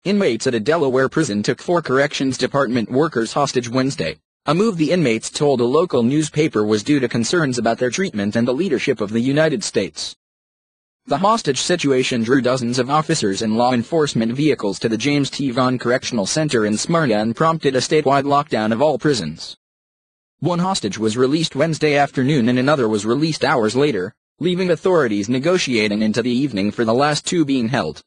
Inmates at a Delaware prison took 4 Corrections Department workers hostage Wednesday, a move the inmates told a local newspaper was due to concerns about their treatment and the leadership of the United States. The hostage situation drew dozens of officers and law enforcement vehicles to the James T. Vaughn Correctional Center in Smyrna and prompted a statewide lockdown of all prisons. One hostage was released Wednesday afternoon and another was released hours later, leaving authorities negotiating into the evening for the last 2 being held.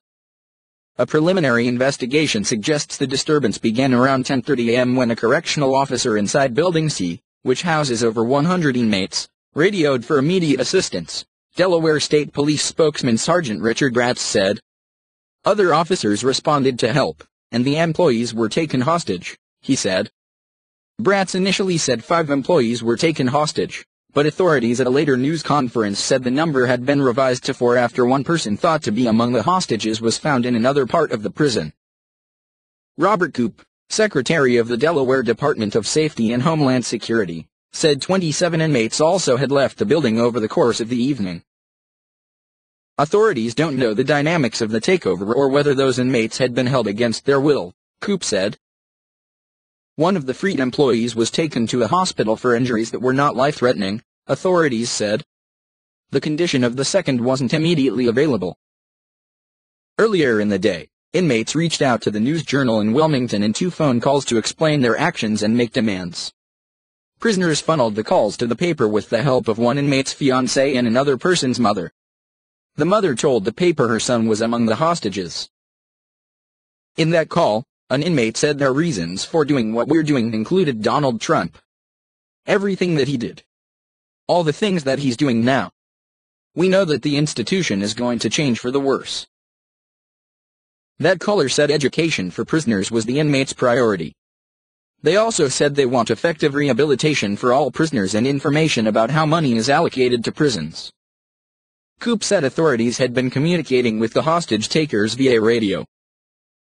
A preliminary investigation suggests the disturbance began around 10:30 a.m. when a correctional officer inside Building C, which houses over 100 inmates, radioed for immediate assistance, Delaware State Police spokesman Sergeant Richard Bratz said. Other officers responded to help, and the employees were taken hostage, he said. Bratz initially said 5 employees were taken hostage, but authorities at a later news conference said the number had been revised to 4 after one person thought to be among the hostages was found in another part of the prison. Robert Koop, Secretary of the Delaware Department of Safety and Homeland Security, said 27 inmates also had left the building over the course of the evening. Authorities don't know the dynamics of the takeover or whether those inmates had been held against their will, Koop said. One of the freed employees was taken to a hospital for injuries that were not life-threatening, authorities said. The condition of the second wasn't immediately available. Earlier in the day, inmates reached out to the News-Journal in Wilmington in 2 phone calls to explain their actions and make demands. Prisoners funneled the calls to the paper with the help of one inmate's fiancé and another person's mother. The mother told the paper her son was among the hostages. In that call, an inmate said their reasons for doing what we're doing included Donald Trump. Everything that he did. All the things that he's doing now. We know that the institution is going to change for the worse. That caller said education for prisoners was the inmates' priority. They also said they want effective rehabilitation for all prisoners and information about how money is allocated to prisons. Koop said authorities had been communicating with the hostage takers via radio.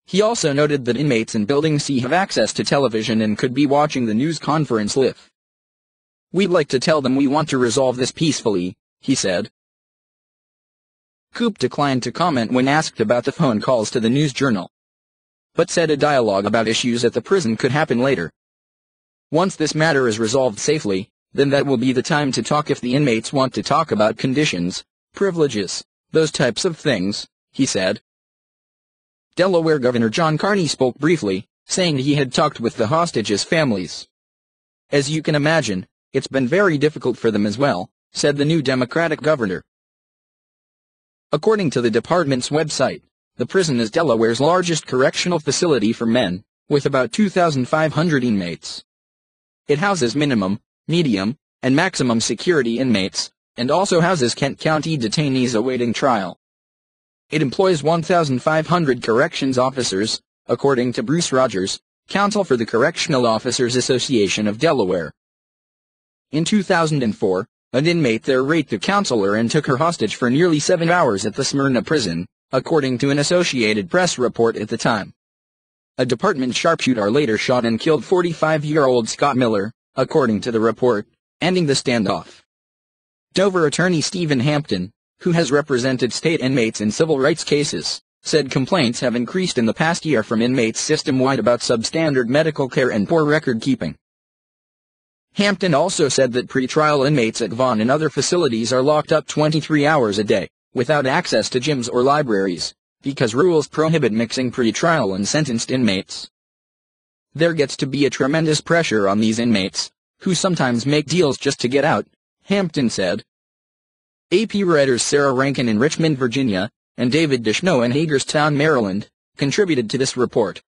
He also noted that inmates in Building C have access to television and could be watching the news conference live. We'd like to tell them we want to resolve this peacefully, he said. Koop declined to comment when asked about the phone calls to the News-Journal, but said a dialogue about issues at the prison could happen later. Once this matter is resolved safely, then that will be the time to talk if the inmates want to talk about conditions, privileges, those types of things, he said. Delaware Governor John Carney spoke briefly, saying he had talked with the hostages' families. As you can imagine, it's been very difficult for them as well, said the new Democratic governor. According to the department's website, the prison is Delaware's largest correctional facility for men, with about 2,500 inmates. It houses minimum, medium, and maximum security inmates, and also houses Kent County detainees awaiting trial. It employs 1,500 corrections officers, according to Bruce Rogers, counsel for the Correctional Officers Association of Delaware. In 2004, an inmate there raped a counselor and took her hostage for nearly 7 hours at the Smyrna prison, according to an Associated Press report at the time. A department sharpshooter later shot and killed 45-year-old Scott Miller, according to the report, ending the standoff. Dover attorney Stephen Hampton, who has represented state inmates in civil rights cases, said complaints have increased in the past year from inmates system-wide about substandard medical care and poor record-keeping. Hampton also said that pretrial inmates at Vaughn and other facilities are locked up 23 hours a day, without access to gyms or libraries, because rules prohibit mixing pretrial and sentenced inmates. There gets to be a tremendous pressure on these inmates, who sometimes make deals just to get out, Hampton said. AP writers Sarah Rankin in Richmond, Virginia, and David Deschneaux in Hagerstown, Maryland, contributed to this report.